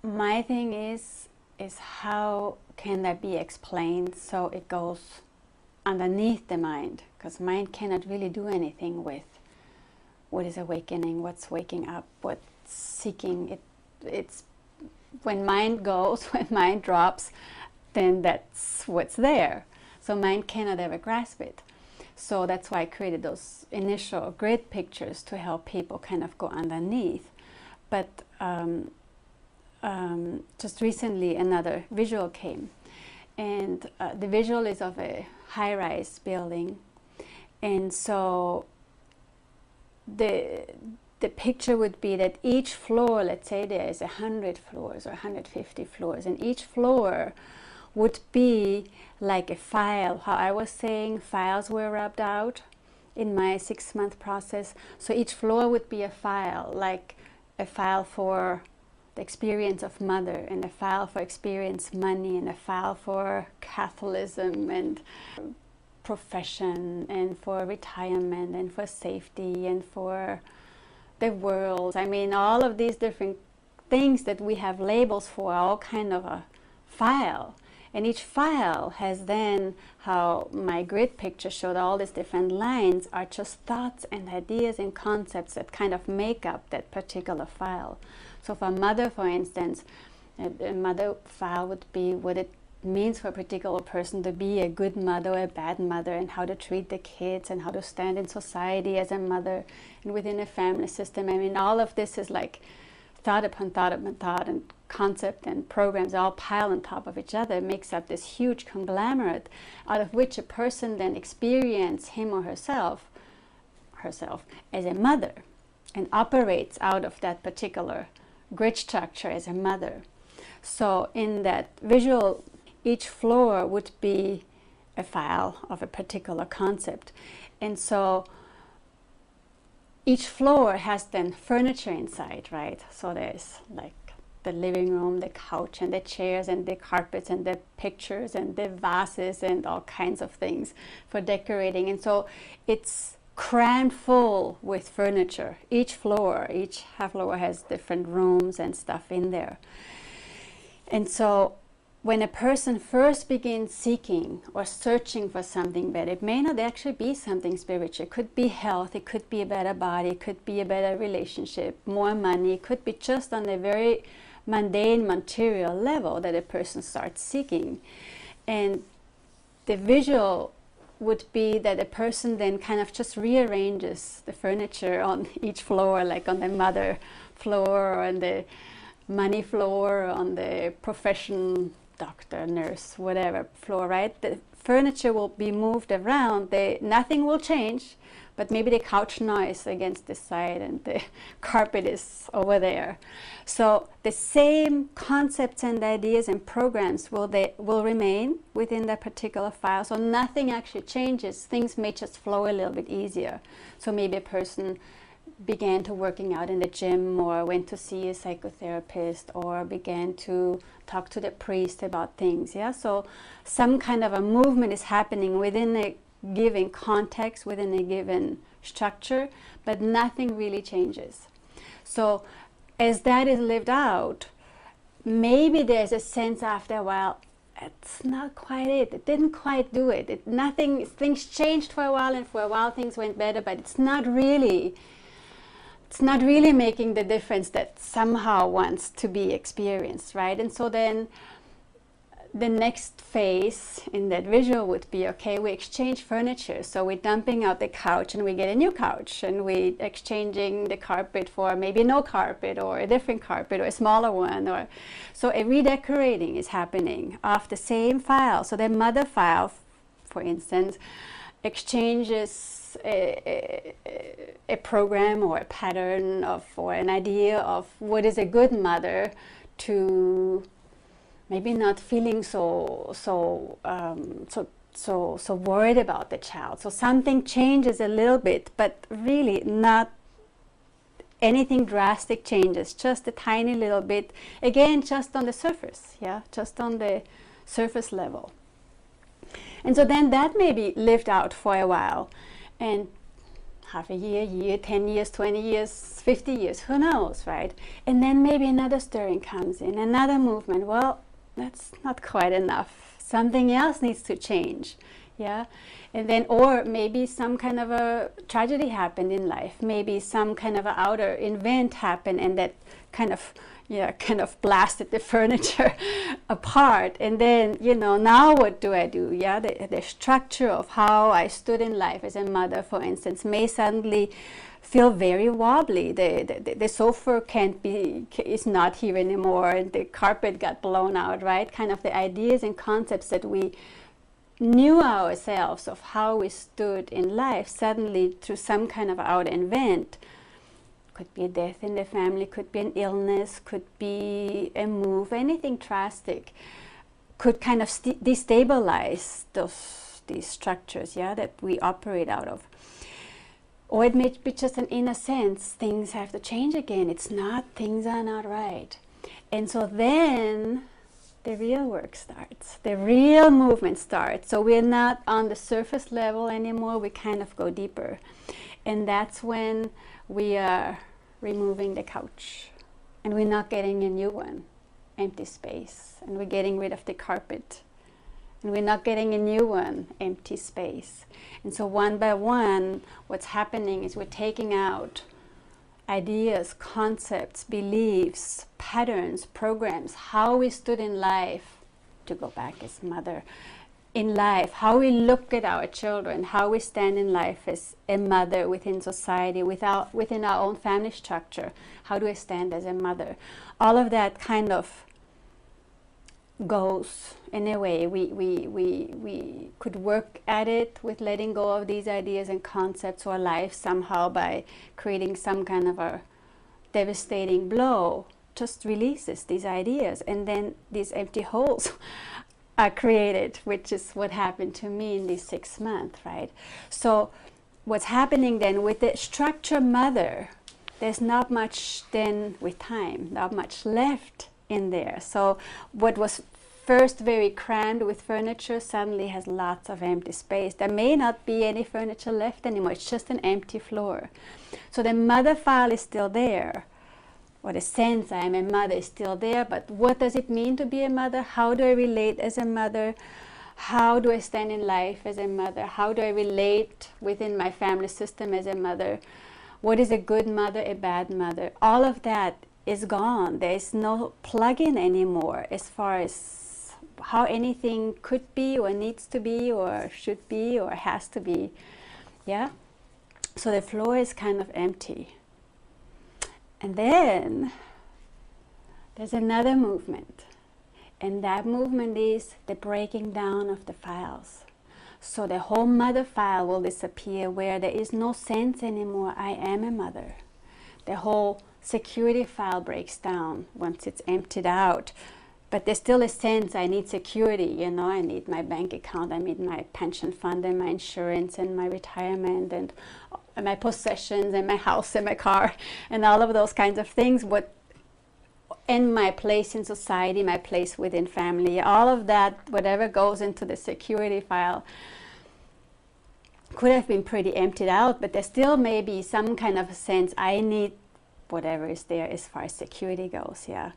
my thing is how can that be explained so it goes underneath the mind, because mind cannot really do anything with what is awakening, what's waking up, what's seeking. It's when mind goes, when mind drops, then that's what's there. So mind cannot ever grasp it. So that's why I created those initial grid pictures to help people kind of go underneath. But just recently another visual came, and the visual is of a high-rise building, and so the picture would be that each floor, let's say there is 100 floors or 150 floors, and each floor would be like a file. How I was saying files were rubbed out in my 6-month process. So each floor would be a file, like a file for the experience of mother, and a file for experience money, and a file for Catholicism and profession, and for retirement, and for safety, and for the world. I mean, all of these different things that we have labels for are all kind of a file. And each file has then, how my grid picture showed all these different lines, are just thoughts and ideas and concepts that kind of make up that particular file. So for mother, for instance, a mother file would be what it means for a particular person to be a good mother or a bad mother, and how to treat the kids, and how to stand in society as a mother and within a family system. I mean, all of this is like thought upon thought upon thought, and concept and programs all piled on top of each other. It makes up this huge conglomerate out of which a person then experiences him or herself as a mother, and operates out of that particular grid structure as a mother. So in that visual, each floor would be a file of a particular concept. And so each floor has then furniture inside, right? So there's like the living room, the couch, and the chairs, and the carpets, and the pictures, and the vases, and all kinds of things for decorating. And so it's crammed full with furniture. Each half floor has different rooms and stuff in there. And so when a person first begins seeking or searching for something better, it may not actually be something spiritual. It could be health, it could be a better body, it could be a better relationship, more money. It could be just on a very mundane material level that a person starts seeking. And the visual would be that a person then kind of just rearranges the furniture on each floor, like on the mother floor, or on the money floor, or on the profession, doctor, nurse, whatever floor, right? The furniture will be moved around. Nothing will change, but maybe the couch noise against this side, and the carpet is over there. So the same concepts and ideas and programs will remain within that particular file. So nothing actually changes. Things may just flow a little bit easier. So maybe a person began to working out in the gym, or went to see a psychotherapist, or began to talk to the priest about things. Yeah, so some kind of a movement is happening within a given context, within a given structure, but nothing really changes. So as that is lived out, maybe there's a sense after a while, it's not quite it. It didn't quite do it. Things changed for a while, and for a while things went better, but it's not really making the difference that somehow wants to be experienced, right? And so then the next phase in that visual would be, okay, we exchange furniture. So we're dumping out the couch, and we get a new couch, and we exchanging the carpet for maybe no carpet, or a different carpet, or a smaller one. Or so a redecorating is happening of the same file. So the mother file, for instance, exchanges a program or a pattern or an idea of what is a good mother, to maybe not feeling so worried about the child. So something changes a little bit, but really not anything drastic changes, just a tiny little bit, again, just on the surface, yeah, just on the surface level. And so then that may be lived out for a while. And half a year, 10 years, 20 years, 50 years, who knows, right? And then maybe another stirring comes in, another movement. Well, that's not quite enough. Something else needs to change, yeah? And then, or maybe some kind of a tragedy happened in life. Maybe some kind of an outer event happened, and that kind of blasted the furniture apart. And then, now what do I do? Yeah, the structure of how I stood in life as a mother, for instance, may suddenly feel very wobbly. The sofa is not here anymore, and the carpet got blown out, right? Kind of the ideas and concepts that we knew ourselves of how we stood in life, suddenly through some kind of outer event, could be a death in the family, could be an illness, could be a move, anything drastic, could kind of destabilize these structures, yeah, that we operate out of. Or it may be just an inner sense, things have to change again. Things are not right. And so then the real work starts, the real movement starts. So we're not on the surface level anymore, we kind of go deeper. And that's when we are removing the couch, and we're not getting a new one, empty space, and we're getting rid of the carpet, and we're not getting a new one, empty space. And so one by one, what's happening is we're taking out ideas, concepts, beliefs, patterns, programs, how we stood in life, to go back as mother, in life, how we look at our children, how we stand in life as a mother within society, within our own family structure. How do I stand as a mother? All of that kind of goes in a way. We could work at it with letting go of these ideas and concepts or life somehow by creating some kind of a devastating blow. Just releases these ideas, and then these empty holes are created, which is what happened to me in these 6 months, right? So what's happening then with the structure mother, there's not much then with time, not much left in there. So what was first very crammed with furniture suddenly has lots of empty space. There may not be any furniture left anymore, it's just an empty floor. So the mother file is still there, or the sense I am a mother is still there, but what does it mean to be a mother? How do I relate as a mother? How do I stand in life as a mother? How do I relate within my family system as a mother? What is a good mother, a bad mother? All of that is gone. There is no plug-in anymore as far as how anything could be or needs to be or should be or has to be. Yeah? So the floor is kind of empty. And then there's another movement, and that movement is the breaking down of the files. So the whole mother file will disappear, where there is no sense anymore, I am a mother. The whole security file breaks down once it's emptied out. But there's still a sense I need security, I need my bank account, I need my pension fund and my insurance and my retirement and my possessions and my house and my car and all of those kinds of things. And my place in society, my place within family, all of that, whatever goes into the security file could have been pretty emptied out, but there still may be some kind of a sense I need whatever is there as far as security goes, yeah.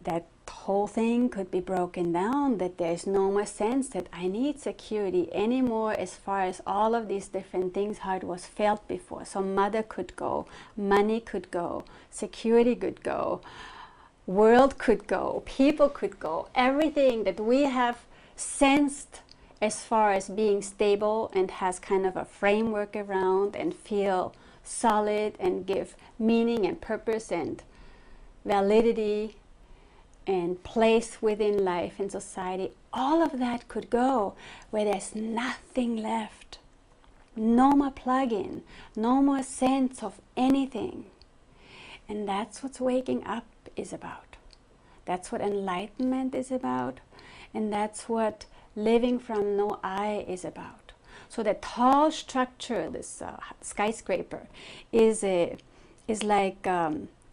That whole thing could be broken down, that there's no more sense that I need security anymore as far as all of these different things, how it was felt before. So mother could go, money could go, security could go, world could go, people could go, everything that we have sensed as far as being stable and has kind of a framework around and feel solid and give meaning and purpose and validity and place within life and society, all of that could go where there's nothing left. No more plug-in, no more sense of anything. And that's what waking up is about. That's what enlightenment is about. And that's what living from no I is about. So the tall structure, this skyscraper, is like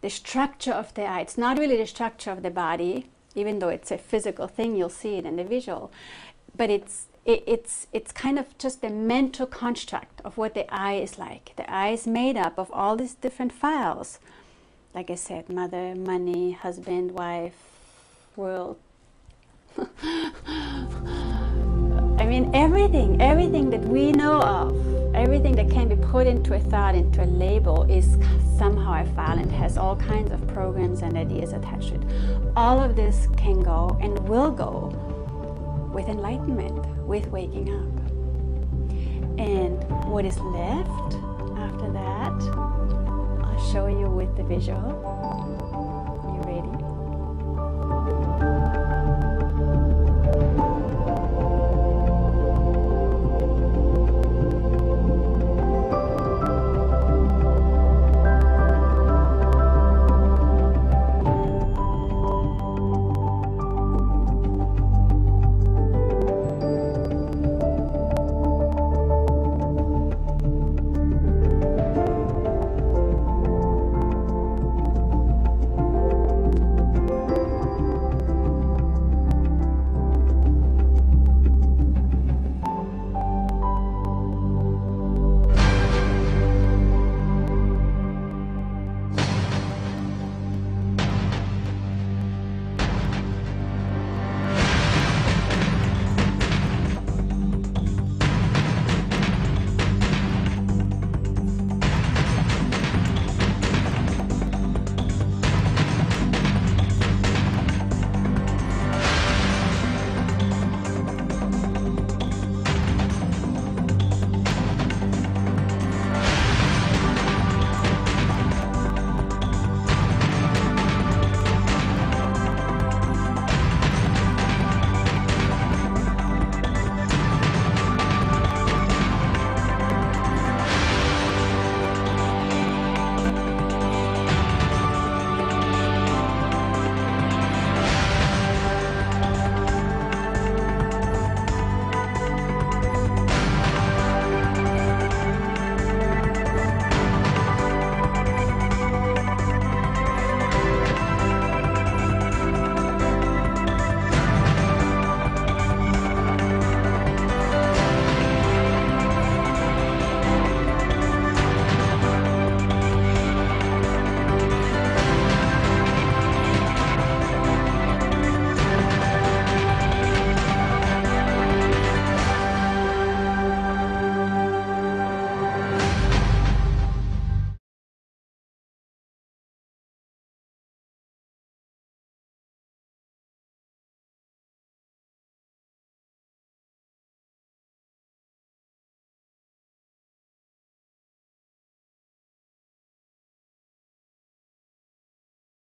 the structure of the eye. It's not really the structure of the body, even though it's a physical thing, you'll see it in the visual, but it's kind of just a mental construct of what the I is like. The I is made up of all these different files. Like I said, mother, money, husband, wife, world. I mean, everything that we know of, everything that can be put into a thought, into a label, is somehow a file and has all kinds of programs and ideas attached to it. All of this can go and will go with enlightenment, with waking up. And what is left after that, I'll show you with the visual.